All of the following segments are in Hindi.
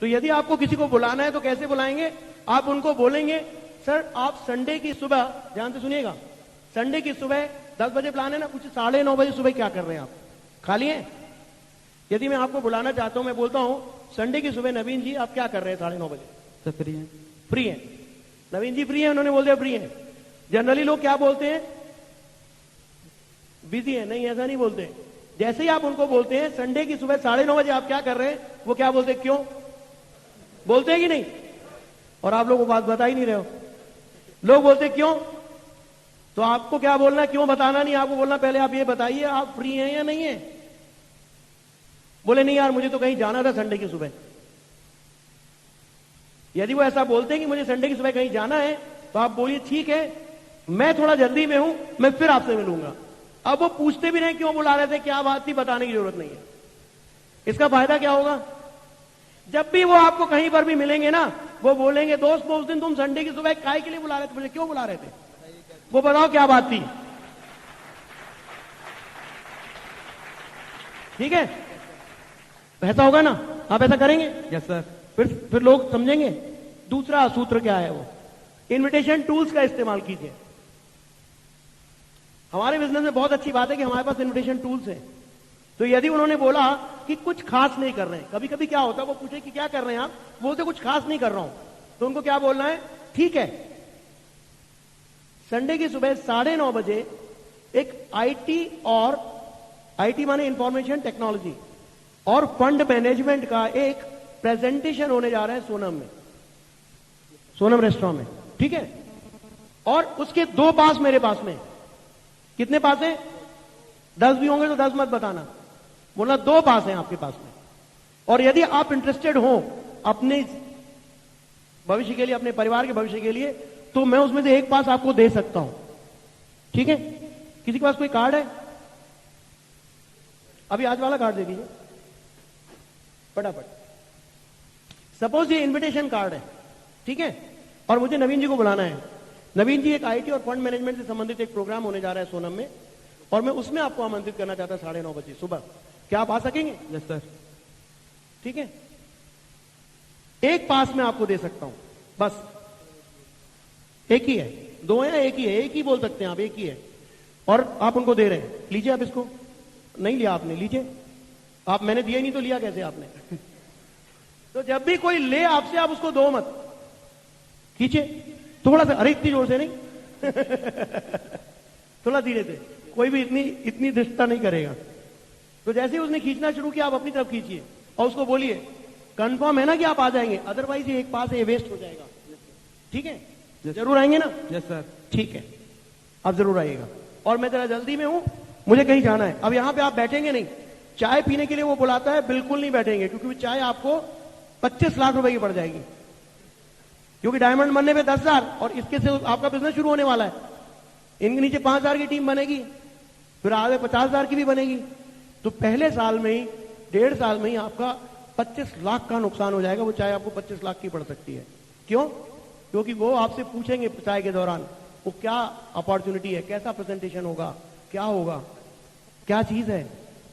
तो यदि आपको किसी को बुलाना है तो कैसे बुलाएंगे? आप उनको बोलेंगे सर आप संडे की सुबह, ध्यान से सुनिएगा, संडे की सुबह 10 बजे प्लान है ना, कुछ 9:30 बजे सुबह क्या कर रहे हैं आप? खाली हैं? यदि मैं आपको बुलाना चाहता हूं, मैं बोलता हूं संडे की सुबह नवीन जी आप क्या कर रहे हैं 9:30 बजे? सर फ्री हैं। फ्री है। नवीन जी फ्री है, उन्होंने बोल दिया फ्री है। जनरली लोग क्या बोलते हैं? बिजी है। नहीं, ऐसा नहीं बोलते। जैसे ही आप उनको बोलते हैं संडे की सुबह 9:30 बजे आप क्या कर रहे हैं, वो क्या बोलते हैं? क्यों बोलते हैं कि नहीं? और आप लोग वो बात बता ही नहीं रहे हो। लोग बोलते क्यों? तो आपको क्या बोलना, क्यों बताना नहीं, आपको बोलना पहले आप ये बताइए आप फ्री हैं या नहीं है। बोले नहीं यार मुझे तो कहीं जाना था संडे की सुबह। यदि वो ऐसा बोलते हैं कि मुझे संडे की सुबह कहीं जाना है, तो आप बोलिए ठीक है मैं थोड़ा जल्दी में हूं, मैं फिर आपसे मिलूंगा। अब वो पूछते भी नहीं क्यों बुला रहे थे, क्या बात थी, बताने की जरूरत नहीं है। इसका फायदा क्या होगा? जब भी वो आपको कहीं पर भी मिलेंगे ना, वो बोलेंगे दोस्त वो उस दिन तुम संडे की सुबह काय के लिए बुला रहे थे? मुझे क्यों बुला रहे थे, वो बताओ क्या बात थी। ठीक है, ऐसा होगा ना? आप ऐसा करेंगे? Yes sir. फिर लोग समझेंगे। दूसरा सूत्र क्या है? वो इनविटेशन टूल्स का इस्तेमाल कीजिए। हमारे बिजनेस में बहुत अच्छी बात है कि हमारे पास इनविटेशन टूल्स हैं। तो यदि उन्होंने बोला कि कुछ खास नहीं कर रहे हैं, कभी कभी क्या होता है वो पूछे कि क्या कर रहे हैं आप, बोलते कुछ खास नहीं कर रहा हूं, तो उनको क्या बोलना है? ठीक है संडे की सुबह 9:30 बजे एक आईटी और आईटी माने इंफॉर्मेशन टेक्नोलॉजी और फंड मैनेजमेंट का एक प्रेजेंटेशन होने जा रहा है सोनम में, सोनम रेस्टोरेंट में। ठीक है, और उसके 2 पास मेरे पास में। कितने पास हैं? 10 भी होंगे तो 10 मत बताना, बोलना 2 पास हैं आपके पास में। और यदि आप इंटरेस्टेड हो अपने भविष्य के लिए, अपने परिवार के भविष्य के लिए, तो मैं उसमें से एक पास आपको दे सकता हूं। ठीक है, किसी के पास कोई कार्ड है? अभी आज वाला कार्ड दे दीजिए फटाफट। सपोज ये इनविटेशन कार्ड है, ठीक है, और मुझे नवीन जी को बुलाना है। नवीन जी एक आईटी और फंड मैनेजमेंट से संबंधित एक प्रोग्राम होने जा रहा है सोनम में, और मैं उसमें आपको आमंत्रित करना चाहता 9:30 बजे सुबह। क्या आप आ सकेंगे? Yes sir. ठीक है, एक पास में आपको दे सकता हूं, बस एक ही है। 2 है, एक ही है, एक ही बोल सकते हैं आप, एक ही है, और आप उनको दे रहे हैं। लीजिए आप इसको। नहीं लिया आपने? लीजिए आप। मैंने दिया ही नहीं तो लिया कैसे आपने? तो जब भी कोई ले आपसे, आप उसको दो मत, खींचे थोड़ा सा। अरे इतनी जोर से नहीं थोड़ा धीरे से, कोई भी इतनी दृष्टता नहीं करेगा। तो जैसे ही उसने खींचना शुरू किया, आप अपनी तरफ खींचिए और उसको बोलिए कंफर्म है ना कि आप आ जाएंगे, अदरवाइज ये एक पास है, ये वेस्ट हो जाएगा। ठीक है, जरूर आएंगे ना? Yes sir. ठीक है, आप जरूर आइएगा। और मैं जरा जल्दी में हूं, मुझे कहीं जाना है। अब यहां पे आप बैठेंगे नहीं, चाय पीने के लिए वो बुलाता है, बिल्कुल नहीं बैठेंगे, क्योंकि चाय आपको 25 लाख रुपए की पड़ जाएगी। क्योंकि डायमंड बनने पे 10,000 और इसके से आपका बिजनेस शुरू होने वाला है। इनके नीचे 5,000 की टीम बनेगी, फिर आगे 50,000 की भी बनेगी। तो पहले साल में ही, 1.5 साल में ही आपका 25 लाख का नुकसान हो जाएगा। वो चाय आपको 25 लाख की पड़ सकती है। क्यों? क्योंकि वो आपसे पूछेंगे चाय के दौरान वो क्या अपॉर्चुनिटी है, कैसा प्रेजेंटेशन होगा, क्या होगा, क्या चीज है,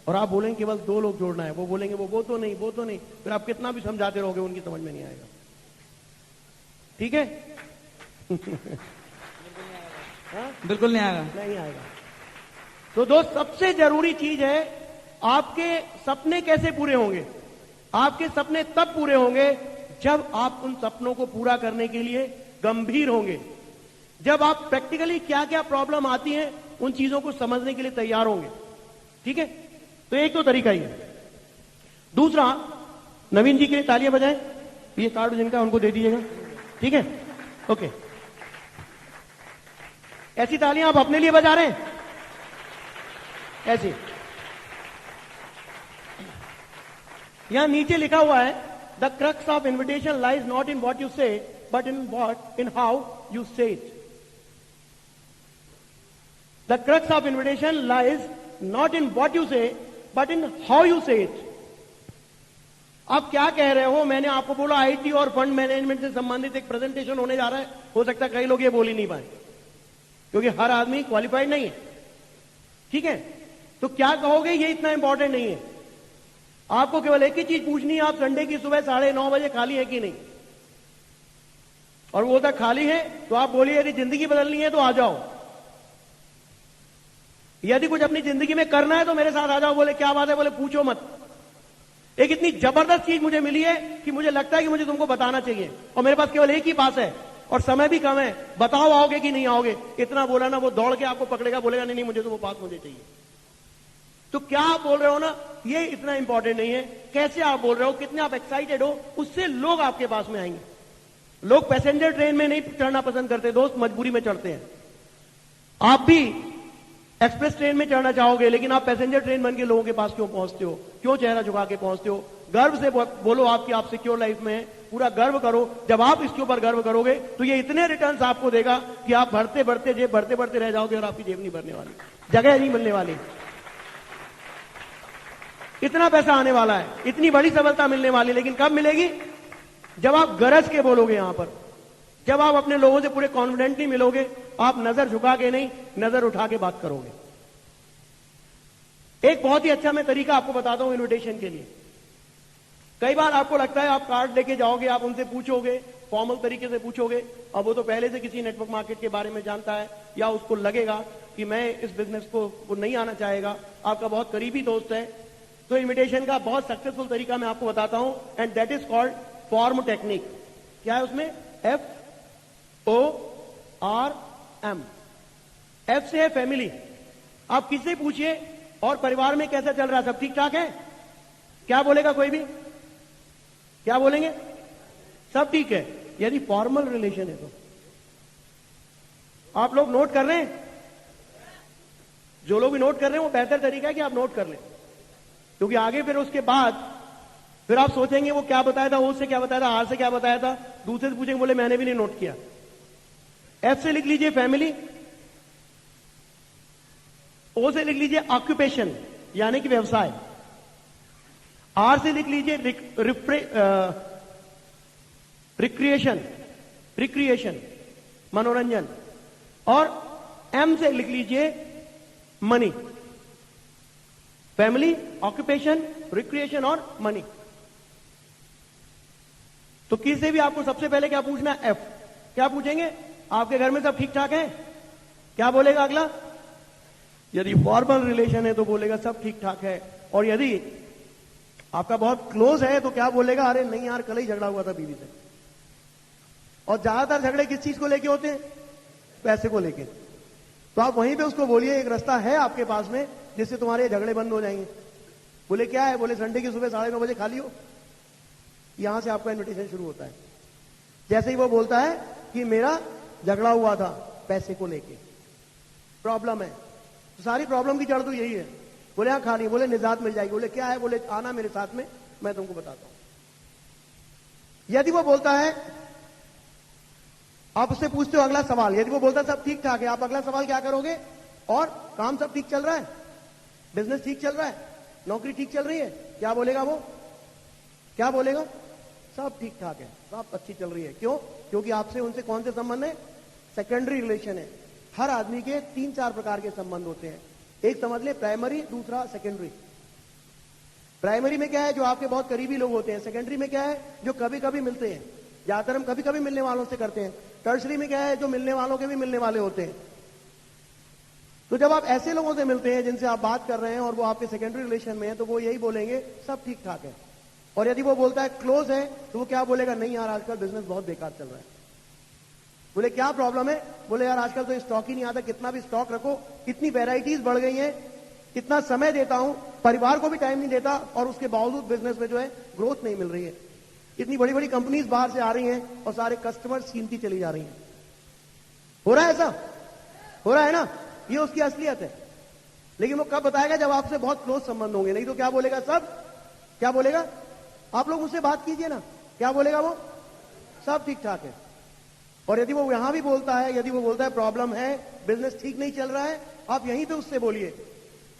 और आप बोलेंगे केवल 2 लोग जोड़ना है। वो बोलेंगे वो तो नहीं, वो तो नहीं। फिर आप कितना भी समझाते रहोगे, उनकी समझ में नहीं आएगा। ठीक है बिल्कुल नहीं आएगा। नहीं आएगा। तो दोस्त, सबसे जरूरी चीज है, आपके सपने कैसे पूरे होंगे? आपके सपने तब पूरे होंगे जब आप उन सपनों को पूरा करने के लिए गंभीर होंगे, जब आप प्रैक्टिकली क्या क्या प्रॉब्लम आती हैं उन चीजों को समझने के लिए तैयार होंगे। ठीक है, तो एक तो तरीका ही है। दूसरा, नवीन जी के लिए तालियां बजाएं। ये कार्ड जिनका उनको दे दीजिएगा। ठीक है, ओके। ऐसी तालियां आप अपने लिए बजा रहे हैं? ऐसी। यहां नीचे लिखा हुआ है, the crux of invitation lies not in what you से बट इन हाउ यू से it. The crux of invitation lies not in what you से बट इन हाउ यू से इट। आप क्या कह रहे हो? मैंने आपको बोला आईटी और फंड मैनेजमेंट से संबंधित एक प्रेजेंटेशन होने जा रहा है। हो सकता है कई लोग ये बोल ही नहीं पाए, क्योंकि हर आदमी क्वालिफाइड नहीं है। ठीक है, तो क्या कहोगे ये इतना इंपॉर्टेंट नहीं है। आपको केवल एक ही चीज पूछनी है, आप संडे की सुबह 9:30 बजे खाली है कि नहीं। और वो तक खाली है तो आप बोलिए यदि जिंदगी बदलनी है तो आ जाओ, यदि कुछ अपनी जिंदगी में करना है तो मेरे साथ आ जाओ। बोले क्या बात है, बोले पूछो मत। एक इतनी जबरदस्त चीज मुझे मिली है कि मुझे लगता है कि मुझे तुमको बताना चाहिए, और मेरे पास केवल एक ही पास है और समय भी कम है। बताओ आओगे कि नहीं आओगे। इतना बोला ना, वो दौड़ के आपको पकड़ेगा, बोलेगा नहीं नहीं मुझे तो वो पास मुझे चाहिए। तो क्या आप बोल रहे हो ना, ये इतना इंपॉर्टेंट नहीं है कैसे आप बोल रहे हो, कितने आप एक्साइटेड हो, उससे लोग आपके पास में आएंगे। लोग पैसेंजर ट्रेन में नहीं चढ़ना पसंद करते दोस्त, मजबूरी में चढ़ते हैं। आप भी एक्सप्रेस ट्रेन में चढ़ना चाहोगे, लेकिन आप पैसेंजर ट्रेन बन के लोगों के पास क्यों पहुंचते हो, क्यों चेहरा झुका के पहुंचते हो। गर्व से बोलो आपकी आप सिक्योर लाइफ में है, पूरा गर्व करो। जब आप इसके ऊपर गर्व करोगे तो ये इतने रिटर्न्स आपको देगा कि आप भरते भरते जेब भरते भरते रह जाओगे और आपकी जेब नहीं भरने वाली, जगह नहीं मिलने वाली। इतना पैसा आने वाला है, इतनी बड़ी सफलता मिलने वाली, लेकिन कब मिलेगी, जब आप गरज के बोलोगे। यहां पर जब आप अपने लोगों से पूरे कॉन्फिडेंटली मिलोगे, आप नजर झुका के नहीं, नजर उठा के बात करोगे। एक बहुत ही अच्छा मैं तरीका आपको बताता हूं इन्विटेशन के लिए। कई बार आपको लगता है आप कार्ड लेके जाओगे, आप उनसे पूछोगे, फॉर्मल तरीके से पूछोगे, अब वो तो पहले से किसी नेटवर्क मार्केट के बारे में जानता है, या उसको लगेगा कि मैं इस बिजनेस को वो नहीं आना चाहेगा, आपका बहुत करीबी दोस्त है। तो इन्विटेशन का बहुत सक्सेसफुल तरीका मैं आपको बताता हूं, and that is called form technique. क्या है उसमें, FORM। एफ से है फैमिली। आप किससे पूछिए और परिवार में कैसा चल रहा है, सब ठीक ठाक है, क्या बोलेगा कोई भी, क्या बोलेंगे, सब ठीक है। यदि फॉर्मल रिलेशन है तो आप लोग नोट कर रहे हैं, जो लोग भी नोट कर रहे हैं वो बेहतर तरीका है कि आप नोट कर लें, क्योंकि आगे फिर उसके बाद फिर आप सोचेंगे वो क्या बताया था, ओ से क्या बताया था, आर से क्या बताया था, दूसरे से पूछेंगे, बोले मैंने भी नहीं नोट किया। एफ से लिख लीजिए फैमिली, ओ से लिख लीजिए ऑक्यूपेशन यानी कि व्यवसाय, आर से लिख लीजिए रिक्रिएशन मनोरंजन, और एम से लिख लीजिए मनी। फैमिली, ऑक्यूपेशन, रिक्रिएशन और मनी। तो किसी भी आपको सबसे पहले क्या पूछना है, एफ। क्या पूछेंगे, आपके घर में सब ठीक ठाक है, क्या बोलेगा अगला। यदि फॉर्मल रिलेशन है तो बोलेगा सब ठीक ठाक है, और यदि आपका बहुत क्लोज है तो क्या बोलेगा, अरे नहीं यार कल ही झगड़ा हुआ था बीवी से। और ज्यादातर झगड़े किस चीज को लेके होते हैं, पैसे को लेके। तो आप वहीं पे उसको बोलिए एक रास्ता है आपके पास में जिससे तुम्हारे झगड़े बंद हो जाएंगे। बोले क्या है, बोले संडे की सुबह 9:30 बजे खाली हो। यहां से आपका इन्विटेशन शुरू होता है। जैसे ही वो बोलता है कि मेरा झगड़ा हुआ था पैसे को लेके, प्रॉब्लम है, तो सारी प्रॉब्लम की जड़ तो यही है। बोले हाँ खाली, बोले निजात मिल जाएगी। बोले क्या है, बोले आना मेरे साथ में, मैं तुमको बताता हूं। यदि वो बोलता है, आप उससे पूछते हो अगला सवाल, यदि वो बोलता है सब ठीक ठाक है, आप अगला सवाल क्या करोगे, और काम सब ठीक चल रहा है, बिजनेस ठीक चल रहा है, नौकरी ठीक चल रही है, क्या बोलेगा वो, क्या बोलेगा, सब ठीक ठाक है, सब अच्छी चल रही है। क्यों, क्योंकि आपसे उनसे कौन से संबंध है, सेकेंडरी रिलेशन है। हर आदमी के 3-4 प्रकार के संबंध होते हैं। एक समझ ले प्राइमरी, दूसरा सेकेंडरी। प्राइमरी में क्या है, जो आपके बहुत करीबी लोग होते हैं। सेकेंडरी में क्या है, जो कभी कभी मिलते हैं, ज्यादातर हम कभी कभी मिलने वालों से करते हैं। टर्सरी में क्या है, जो मिलने वालों के भी मिलने वाले होते हैं। तो जब आप ऐसे लोगों से मिलते हैं जिनसे आप बात कर रहे हैं और वो आपके सेकेंडरी रिलेशन में है, तो वो यही बोलेंगे सब ठीक ठाक है। और यदि वो बोलता है क्लोज है, तो वो क्या बोलेगा, नहीं यार आजकल बिजनेस बहुत बेकार चल रहा है। बोले क्या प्रॉब्लम है, बोले यार आजकल तो स्टॉक ही नहीं आता, कितना भी स्टॉक रखो, इतनी वेराइटीज बढ़ गई हैं, इतना समय देता हूं, परिवार को भी टाइम नहीं देता, और उसके बावजूद बिजनेस में जो है ग्रोथ नहीं मिल रही है। इतनी बड़ी बड़ी कंपनीज बाहर से आ रही हैं और सारे कस्टमर्स कीमती चली जा रही हैं। हो रहा है ऐसा, हो रहा है ना, ये उसकी असलियत है। लेकिन वो कब बताएगा, जब आपसे बहुत क्लोज संबंध होंगे, नहीं तो क्या बोलेगा, सब क्या बोलेगा, आप लोग उससे बात कीजिए ना, क्या बोलेगा वो, सब ठीक ठाक है। और यदि वो यहां भी बोलता है, यदि वो बोलता है प्रॉब्लम है, बिजनेस ठीक नहीं चल रहा है, आप यहीं पे उससे बोलिए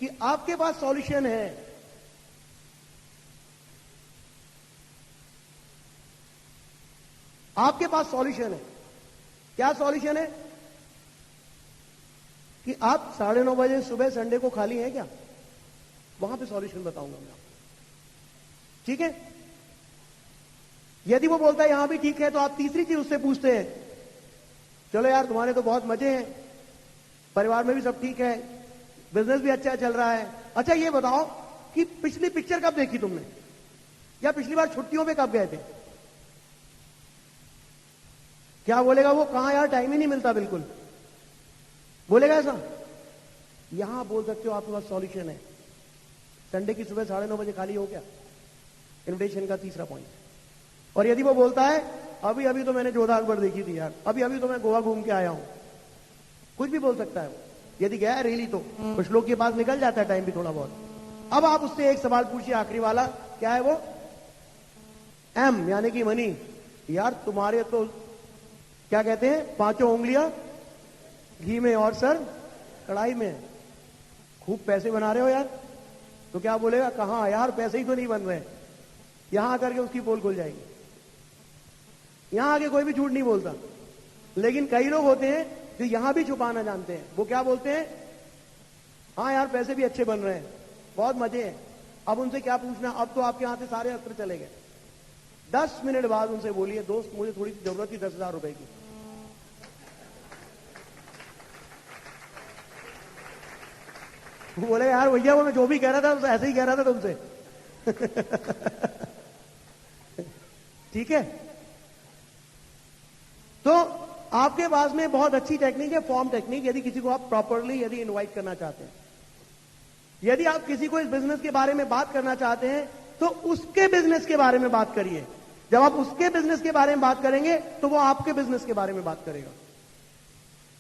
कि आपके पास सॉल्यूशन है। आपके पास सॉल्यूशन है। क्या सॉल्यूशन है, कि आप 9:30 बजे सुबह संडे को खाली हैं क्या, वहां पे सॉल्यूशन बताऊंगा मैं आपको। ठीक है। यदि वो बोलता है यहां भी ठीक है, तो आप तीसरी चीज उससे पूछते हैं, चलो यार तुम्हारे तो बहुत मजे हैं, परिवार में भी सब ठीक है, बिजनेस भी अच्छा चल रहा है, अच्छा ये बताओ कि पिछली पिक्चर कब देखी तुमने, या पिछली बार छुट्टियों पे कब गए थे? क्या बोलेगा वो? कहां यार, टाइम ही नहीं मिलता बिल्कुल, बोलेगा ऐसा? यहां बोल सकते हो आपके पास सॉल्यूशन है। संडे की सुबह 9:30 बजे खाली हो क्या? इन्विटेशन का तीसरा पॉइंट। और यदि वो बोलता है अभी अभी तो मैंने जोधा अकबर देखी थी यार, अभी अभी तो मैं गोवा घूम के आया हूं, कुछ भी बोल सकता है वो। यदि गया है रेली तो कुछ लोग के पास निकल जाता है टाइम भी थोड़ा बहुत। अब आप उससे एक सवाल पूछिए, आखिरी वाला, क्या है वो? एम यानी कि मनी। यार तुम्हारे तो क्या कहते हैं, 5 उंगलियां घी में और सर कढ़ाई में, खूब पैसे बना रहे हो यार। तो क्या बोलेगा? कहां यार, पैसे ही तो नहीं बन रहे। यहां आकर के उसकी पोल खुल जाएगी। यहां आके कोई भी झूठ नहीं बोलता, लेकिन कई लोग होते हैं जो यहां भी छुपाना जानते हैं। वो क्या बोलते हैं? हाँ यार पैसे भी अच्छे बन रहे हैं, बहुत मजे हैं। अब उनसे क्या पूछना, अब तो आपके हाथ से सारे अस्त्र चले गए। 10 मिनट बाद उनसे बोलिए, दोस्त मुझे थोड़ी सी जरूरत थी 10,000 रुपए की। वो बोले यार भैया वो मैं जो भी कह रहा था तो ऐसे ही कह रहा था तुमसे। ठीक है। तो आपके पास में बहुत अच्छी टेक्निक है, फॉर्म टेक्निक। यदि किसी को आप प्रॉपरली यदि इनवाइट करना चाहते हैं, यदि आप किसी को इस बिजनेस के बारे में बात करना चाहते हैं, तो उसके बिजनेस के बारे में बात करिए। जब आप उसके बिजनेस के बारे में बात करेंगे तो वो आपके बिजनेस के बारे में बात करेगा।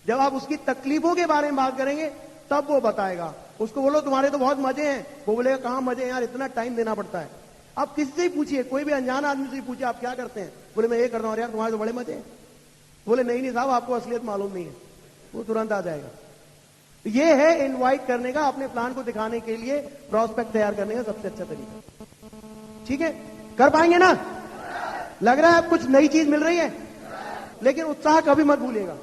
जब आप उसकी तकलीफों के बारे में बात करेंगे तब वो बताएगा। उसको बोलो तुम्हारे तो बहुत मजे हैं, वो बोलेगा कहां मजे हैं यार, इतना टाइम देना पड़ता है। आप किसी से ही पूछिए, कोई भी अनजान आदमी से पूछिए आप क्या करते हैं, बोले मैं ये करता हूं। यार तुम्हारे तो बड़े मजे हैं। बोले नहीं नहीं साहब आपको असलियत मालूम नहीं है, वो तुरंत आ जाएगा। ये है इनवाइट करने का, अपने प्लान को दिखाने के लिए प्रोस्पेक्ट तैयार करने का सबसे अच्छा तरीका। ठीक है, कर पाएंगे ना? लग रहा है अब कुछ नई चीज मिल रही है, लेकिन उत्साह कभी मत भूलिएगा।